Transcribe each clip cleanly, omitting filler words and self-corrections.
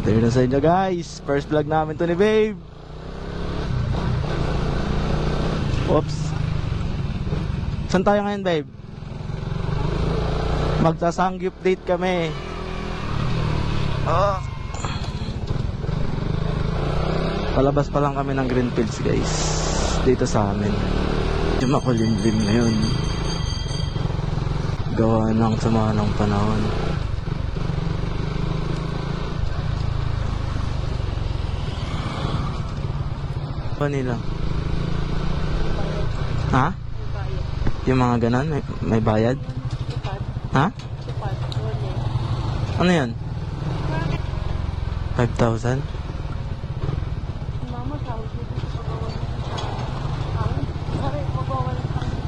Tayo na sa inyo guys. First vlog namin to ni babe. Oops. Saan tayo ngayon babe? Magsasangyup date kami. Palabas pa lang kami ng Greenfields guys. Dito sa amin. Yung makulimlim na yun. Gawa ng sama ng panahon. Nila. Ha? Yung mga ganon, may bayad? Ha? Ano yan? 5,000?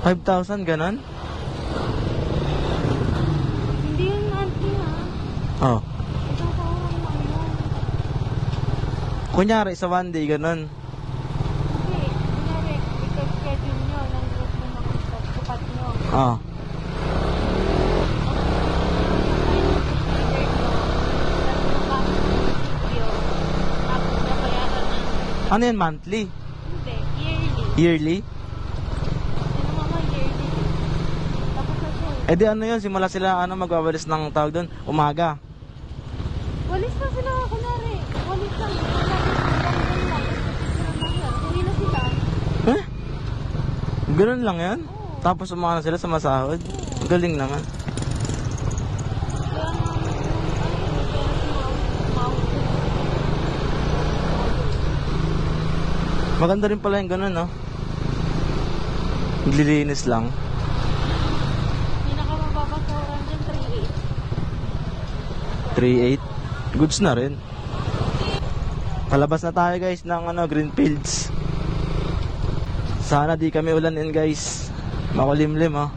5,000 ganon? Hindi yun auntie ha. Oh. Isang taon lang yun. Kunyari sa one day ganon. Hindi. Kunyari, ika-schedule nyo ng group nyo mag-supat nyo. Oh. Ano yan, monthly? Hindi, yearly. Yearly? Sino mama yearly? Tapos na siya. Eh di ano yun, simula sila magwawalis ng tawag doon, umaga. Walis na sila, kunwari. Walis lang. Uwi na sila. Eh? Ganun lang yan? Oo. Tapos umana sila sa masahod? Galing naman. Kaya Maganda rin pala yung ganun, no? Naglilinis lang. pinakamababasuran dyan, 3.8 goods na rin. Palabas na tayo guys ng Greenfields. Sana di kami ulanin guys. Makulimlim oh.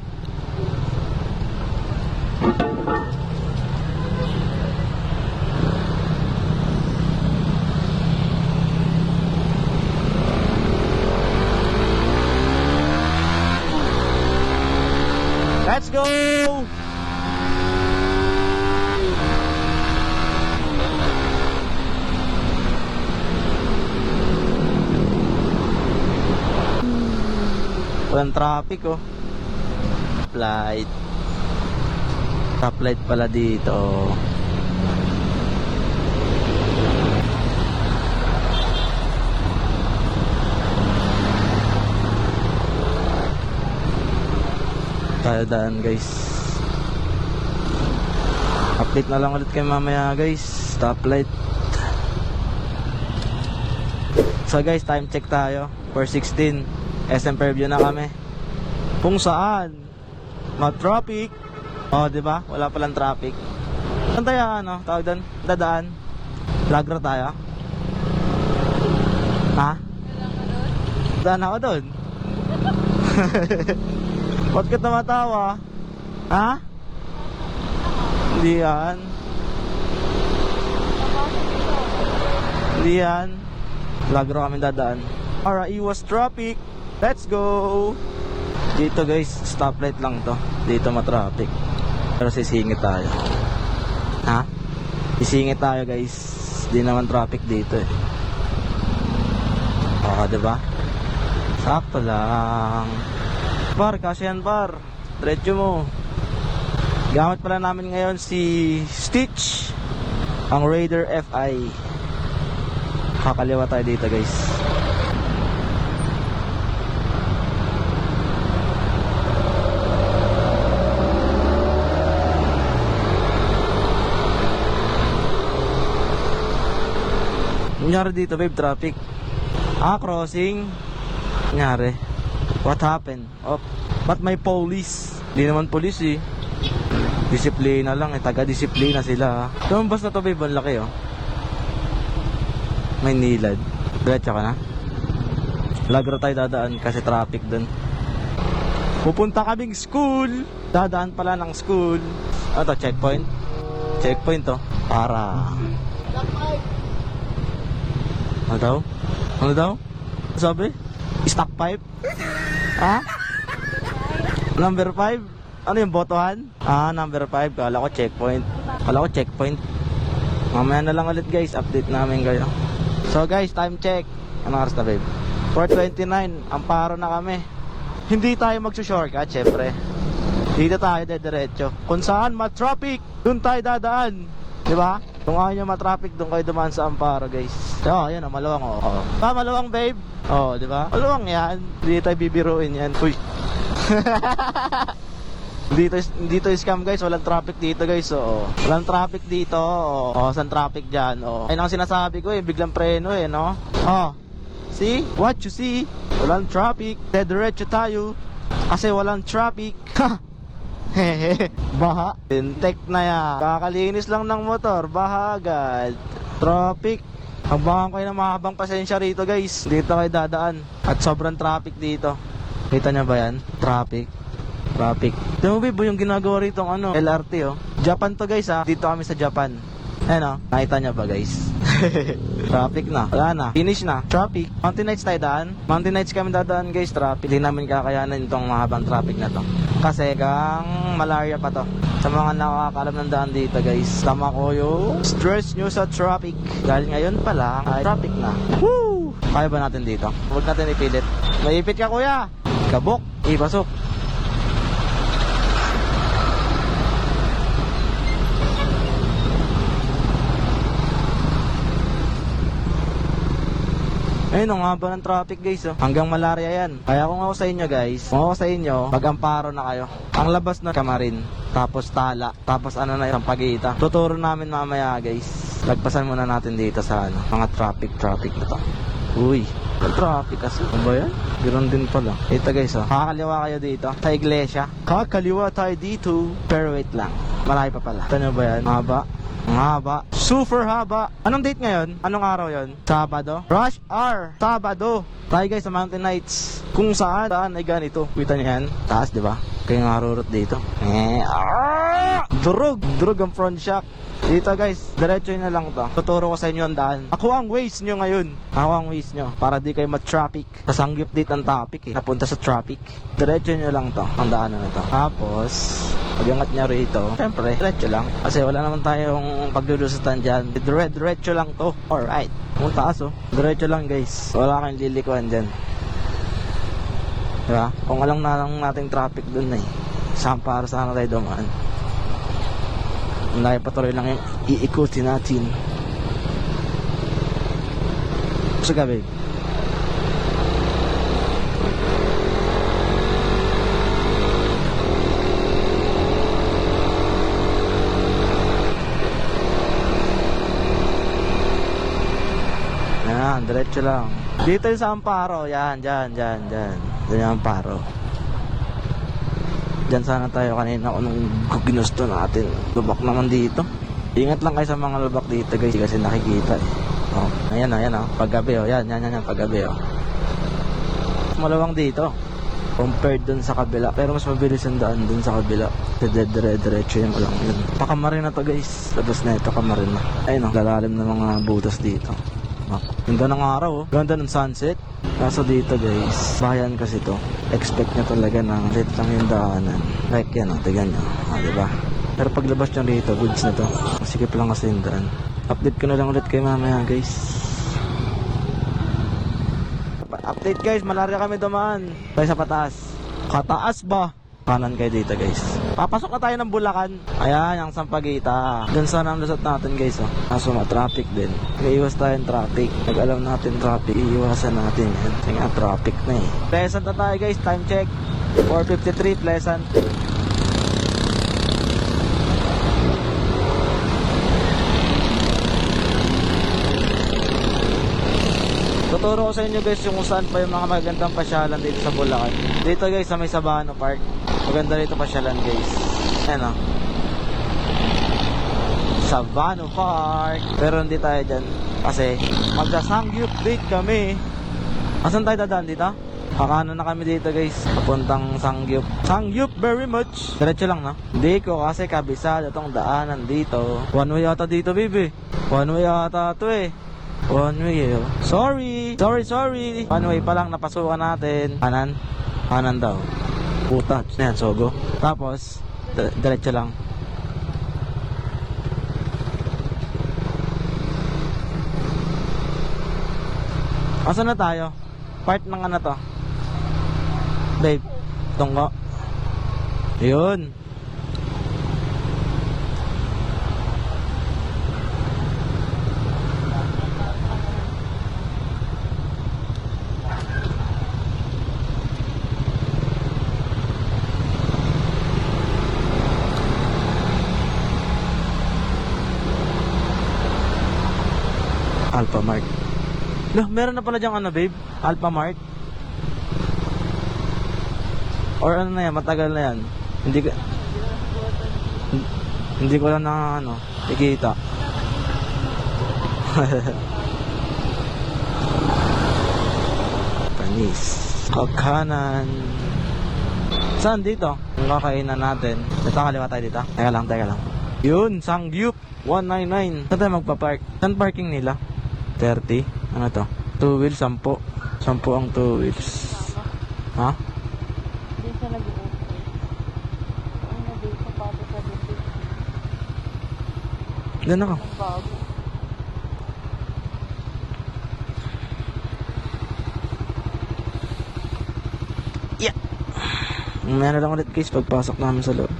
Let's go! Walang traffic oh. Stoplight. Stoplight pala dito. Tayo daan guys. Update na lang ulit kayo mamaya guys. Stoplight. So guys, time check tayo. 4:16. SM Fairview na kami. Kung saan ma-traffic. Oh, di ba? Wala palang traffic. Saan tayo tawag doon? Dadaan. Lagra tayo. Ha? Daan ako doon. Ba't ka tumatawa? Ha? Hindi yan. Hindi yan. Lagro kami dadaan. Para iwas traffic. Let's go! Dito guys, stoplight lang to. Dito ma-traffic. Pero sisingit tayo. Ha? Sisingit tayo guys. Di naman traffic dito eh. Oo, diba? Sakto lang. Par, kasi yan par. Diretso mo. Gamit pala namin ngayon si Stitch, ang Raider FI. Kakaliwa tayo dito guys. Nangyari dito babe, traffic. Crossing. Nangyari. What happened? Oh, ba't may police? Hindi naman police eh. Disiplina lang eh, taga-disiplina sila. Tumambas na to babe, ang laki oh. May nilad. Diretso ka na? Lagra tayo dadaan kasi traffic dun. Pupunta kaming school. Dadaan pala ng school. Ano to, checkpoint? Checkpoint to. Para ano daw? Ano daw? Sabi? Stock pipe? Ha? Number 5? Ano yung botohan? Number 5. Kala ko checkpoint. Kala ko checkpoint. Mamaya na lang ulit guys, update namin kayo. So guys, time check. Anong oras na babe? 4:29, Amparo na kami. Hindi tayo magsushortcut, syempre. Dito tayo diretso. Kung saan ma-traffic, dun tayo dadaan. Diba? Kung ayaw nyo ma-traffic, dun kayo dumaan sa Amparo guys. So, ayan o, maluwang o. Maluwang babe. Oh, diba? Maluwang yan. Hindi tayo bibiruin yan. Uy. Dito scam guys, walang traffic dito guys. So, walang traffic dito. Saan traffic dyan? Ayun ang sinasabi ko biglang preno no? See? What you see? Walang traffic. Diretso tayo. Kasi walang traffic. Baha. Intek na yan. Kakalinis lang ng motor. Baha agad. Traffic. Abangan kayo ng mahabang pasensya rito guys. Dito kayo dadaan. At sobrang traffic dito. Kita nyo ba yan? Traffic. Tingnan mo ba yung ginagawa rito LRT Japan to guys Dito kami sa Japan. Ayan nakita nyo ba guys? Traffic na. Wala na. Finish na. Traffic. Mountain Heights tayo daan. Mountain Heights kami dadaan guys. Traffic. Hindi namin kakayanan itong mahabang traffic na to. Kasi gang malaria pa to. Sa mga nakakalam ng daan dito guys. Tama ko yung stress nyo sa traffic. Dahil ngayon pa lang ay traffic na. Woo! Kaya ba natin dito? Huwag natin ipilit. Maipit ka kuya. Kabok. Ipasok. Ayun ang haba ng traffic guys Hanggang malaria yan. Kaya kung ako sa inyo guys, pag Amparo na kayo, ang labas na Camarin, tapos Tala, tapos yung Sampaguita. Tuturo namin mamaya guys. Lagpasan muna natin dito sa mga traffic na to. Uy, ang traffic kasi. Ano ba yan? Ganoon din pala. Ito guys kakaliwa kayo dito sa iglesia. Kakaliwa tayo dito. Pero wait lang, malayo pa pala. Ito nyo ba yan? Ang haba. Super haba. Anong date ngayon? Anong araw yon? Sabado? Rush hour. Sabado. Tayo guys sa Mountain Heights. Kung saan daan ay ganito. Kita niyo yan? Taas, di ba? Kaya nga rurot dito. Durog ang front shock. Dito guys, diretso na lang to. Tuturo ko sa inyo ang daan. Ako ang ways nyo ngayon. Para di kayo ma-traffic. Kasanggip dito ang topic Napunta sa traffic. Diretso nyo lang to. Ang daanan na to. Tapos, pag-angat nyo rito, syempre, diretso lang. Kasi wala naman tayong pagdudusutan dyan. Diretso lang to. Alright. Kung taas diretso lang guys. Wala kayong lilikuan dyan. Diba? Kung alam na lang nating traffic dun saan para sana tayo dumaan. Hindi patuloy lang yung iikutin natin. Sa gabi. Yan, diretso lang. Dito yung sa Amparo. Yan. Diyan yung Amparo. Diyan sana tayo kanina kung ginusto natin. Lubak naman dito. Ingat lang kayo sa mga lubak dito guys kasi nakikita Ayan paggabi yan paggabi Malawang dito compared dun sa kabila. Pero mas mabilis ang daan dun sa kabila. Diretso yung lang yun. Pakamarin na to guys. Labas na ito Camarin na. Ayun lalalim na mga butas dito. Ganda ng araw Ganda ng sunset. Kaso dito guys, bayan kasi to. Expect nyo talaga na lit lang yung daanan. Like yan tignan nyo diba? Pero paglabas nyo rito, goods na to. Masikip lang kasi yung daan. Update ko na lang ulit kayo mamaya guys. Update guys, malaria kami dumaan. Tayo sa pataas. Kataas ba? Kanan kayo dito guys. Papasok na tayo ng Bulacan. Ayan, yung Sampaguita. Diyan sana ang lusot natin guys Kaso traffic din. Iiwas tayo ng traffic. Nag-alam natin traffic. Iiwasan natin yan. Kasi nga traffic na Pleasant na tayo guys. Time check 4:53 Pleasant. Tuturo ko sa inyo guys kung saan pa yung mga magandang pasyalan dito sa Bulacan. Dito guys sa may Sabano Park. Maganda dito pasyalan guys. Ayan Sabano Park. Pero hindi tayo dyan kasi magsasangyup date kami. Asan tayo dadaan dito? Kakanan na kami dito guys. Papuntang Sangyup. Sangyup very much. Diretso lang Hindi ko kasi kabisado tong daanan dito. One way ata dito baby. One way ata to One way Sorry. One way pa lang napasukan natin. Kanan daw. Puta. Ayan, Sogo. Tapos, diretso lang. Asan na tayo? Part ng ano to? Babe, tungko. Yun. Alphamart. Loh, meron na pala diyang ano, babe? Alphamart? Or ano na yan, matagal na yan. Hindi ko lang na ano, ikita. Panis. Kakanan. Saan dito? Ang kakainan natin. Dito, kaliwa tayo dito. Teka lang. Yun, Sangyup 199. Saan tayo magpa-park? Saan parking nila? 30? Ano to? 2 wheels, 10. 10 ang 2 wheels. Ha? Hindi siya nag-uupay. Ang nabig sa pato sa bibig. Diyan ako. Ang bago. Yeah. Mamaya na lang ulit guys pagpasok namin sa loob.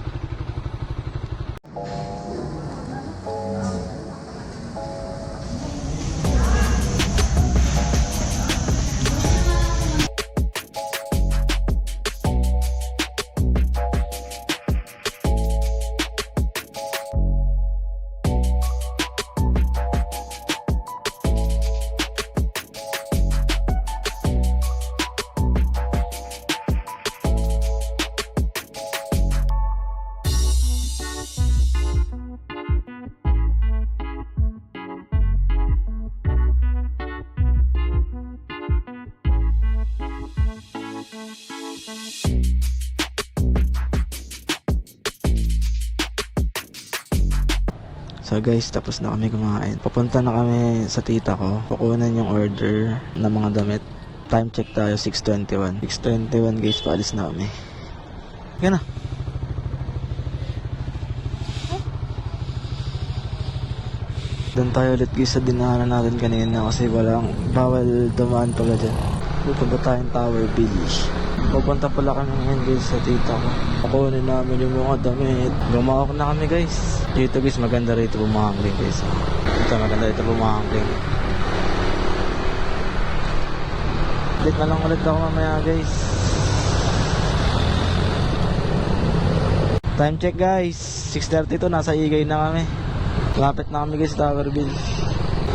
So guys, tapos na kami kumain. Papunta na kami sa tita ko. Kukunan yung order ng mga damit. Time check tayo, 6:21. 6:21 guys, paalis na kami. Yan na. Doon tayo ulit guys sa dinaanan natin kanina kasi bawal dumaan pala dyan. Pupunta tayong Tower Village. Pupunta pala kami ngayon guys sa tita ko. Kukunin namin yung mga damit. Gumawak na kami guys. Dito guys, maganda rito bumangling guys. Dito maganda rito bumangling. Ulit na lang ulit ako mamaya guys. Time check guys, 6:32, nasa Igay na kami. Lapit na kami guys, Tower Village.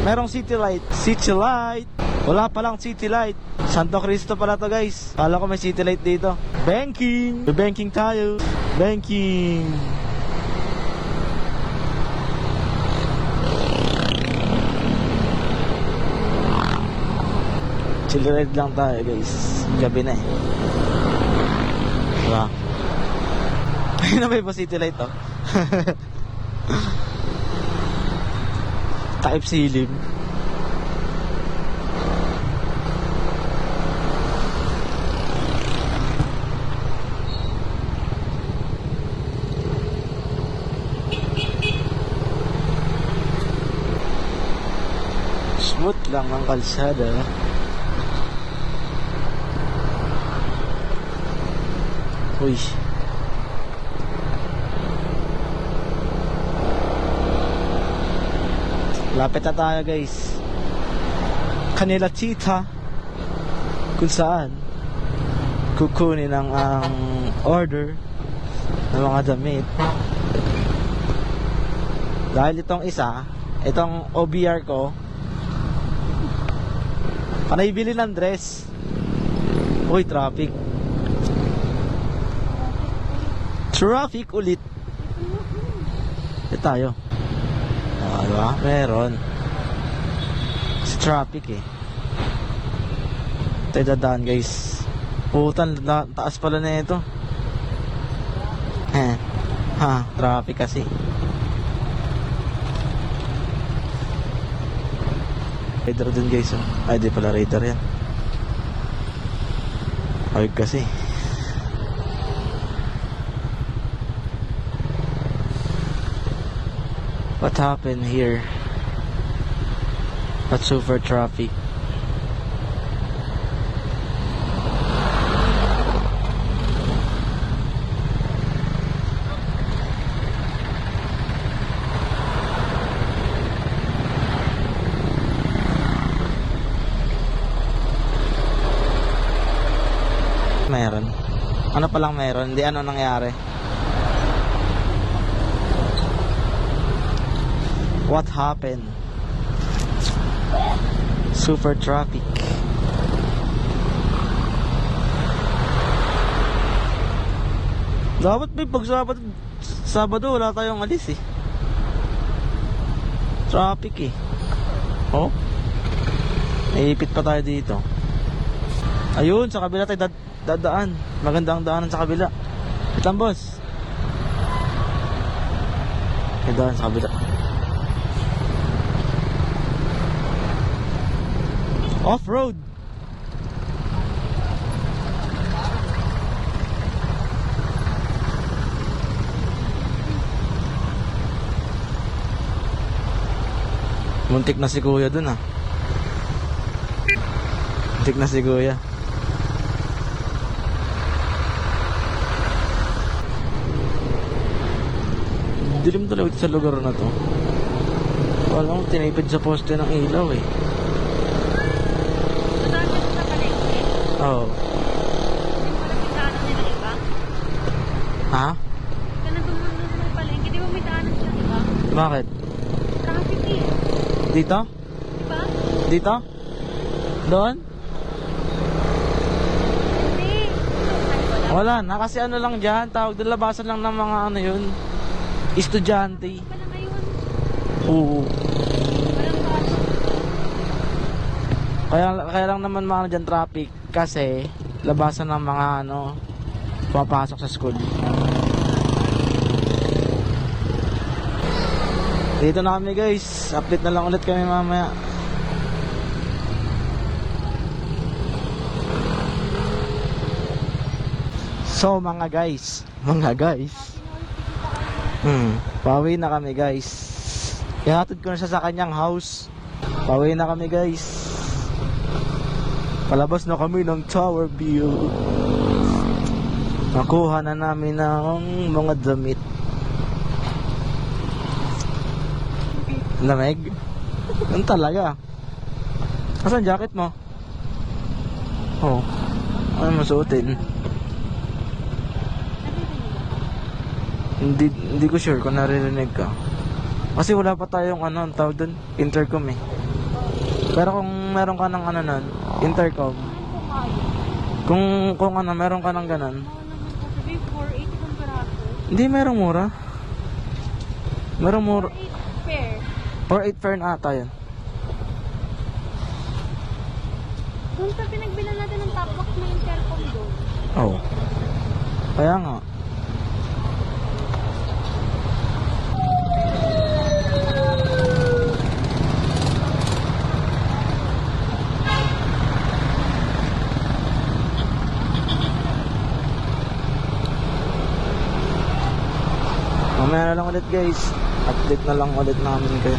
Merong city light. City light. Wala palang city light. Santo Cristo pala to guys. Kala ko may city light dito. Banking. May banking tayo. Banking. Chill ride lang tayo guys. Gabi na eh. Diba? Ayun na, may pa city light oh. Takip silim. Smooth lang ang kalsada. Uy. Lapit na tayo guys. Kanila Tita. Kung saan kukunin ang order ng mga damit. Dahil itong isa, itong OBR ko, panay bili ng dress. Uy, traffic. Traffic ulit. Ito tayo. Diba? Meron. Kasi traffic eh. Tayo dadaan guys. Putan, taas pala na ito. Traffic kasi. Radar dun guys oh. Ay di pala radar yan. Ayog kasi. What happened here? What's over traffic? Ano palang meron? Hindi ano nangyari? What happened? Super traffic. Dapat may pag Sabado wala tayong alis eh. Traffic eh. Oh. Naipit pa tayo dito. Ayun, sa kabila tayo dadaan. Magandang daanan sa kabila. Wait lang, boss. May daan sa kabila. Off-road. Muntik na si kuya dun ah. Muntik na si kuya. Dilim talaga sa lugar na to. Walang tinipid sa poste ng ilaw eh. Madami sa palengke. Oo. Hindi mo alam yung daanan nila iba. Ha? Ka na dumunod sa may palengke. Di ba may daanan sila iba? Bakit? Traffic eh. Dito? Diba? Dito? Doon? Hindi. Ano wala? Wala na kasi ano lang dyan. Tawag doon labasan lang ng mga ano yun. Estudyante. Wala ngayon. Oo. Walang pasok. Kaya lang naman mga dyan traffic kasi labasan ng mga ano papasok sa school. Dito na kami guys. Update na lang ulit kami mamaya. So mga guys, pauwi na kami guys. Ihatid ko na siya sa kanyang house. Pauwi na kami guys. Palabas na kami ng Tower View. Nakuha na namin ng mga damit. Lamig? Ano talaga? Asan jacket mo? Oh. Ano masuotin? Hindi ko sure kung naririnig ka. Kasi wala pa tayong ano, ang tawag dun, intercom eh. Pero kung meron ka ng ano nun, intercom. Kung ano, meron ka ng ganon. Sabi 480 kung peraso. Hindi, merong mura. Merong mura. 480 pair. 4-8 fair na ata yun. Doon sa pinagbilan natin ng top box may intercom doon. Oo. Kaya nga. Mamaya na lang ulit guys. Update na lang ulit namin kayo.